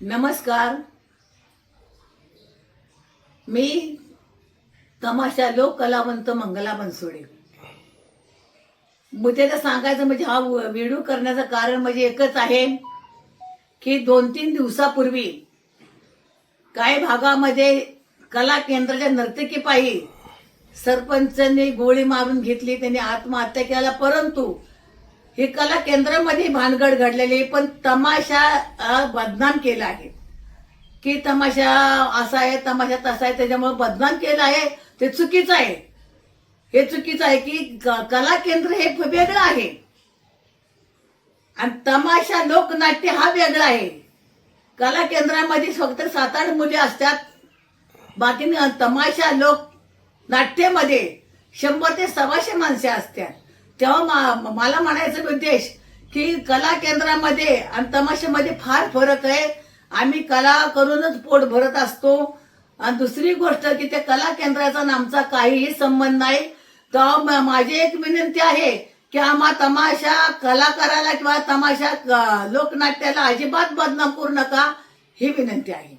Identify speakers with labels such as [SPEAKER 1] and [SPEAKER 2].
[SPEAKER 1] नमस्कार. मी तमाशा लोक कलावंत मंगला बनसोडे. मुद्द्याला सांगायचं म्हणजे हा व्हिडिओ करण्याचं कारण म्हणजे एकच आहे की 2-3 दिवसापूर्वी काही भागामध्ये कला केंद्राच्या नर्तकीपायी सरपंचांनी गोळी मारून घेतली, त्यांनी आत्महत्या केला. परंतु ही कला केंद्रामध्ये भानगड घडलेली, पण तमाशा बदनाम केला आहे की तमाशा असा आहे, तमाशा तसा आहे, त्याच्यामुळे बदनाम केलं आहे. ते चुकीचं आहे. हे चुकीचं आहे की कला केंद्र हे वेगळं आहे आणि तमाशा लोकनाट्य हा वेगळा आहे. कला केंद्रामध्ये फक्त 7-8 मुली असतात, बाकी तमाशा लोक नाट्यामध्ये 100 ते 125 माणसे असतात. तेव्हा मला म्हणायचा उद्देश की कला केंद्रामध्ये आणि तमाशामध्ये फार फरक आहे. आम्ही कला करूनच पोट भरत असतो आणि दुसरी गोष्ट की त्या कला केंद्राचा आणि आमचा काहीही संबंध नाही. तर माझी एक विनंती आहे की आम्हा तमाशा कलाकाराला किंवा तमाशा लोकनाट्याला अजिबात बदनाम करू नका, ही विनंती आहे.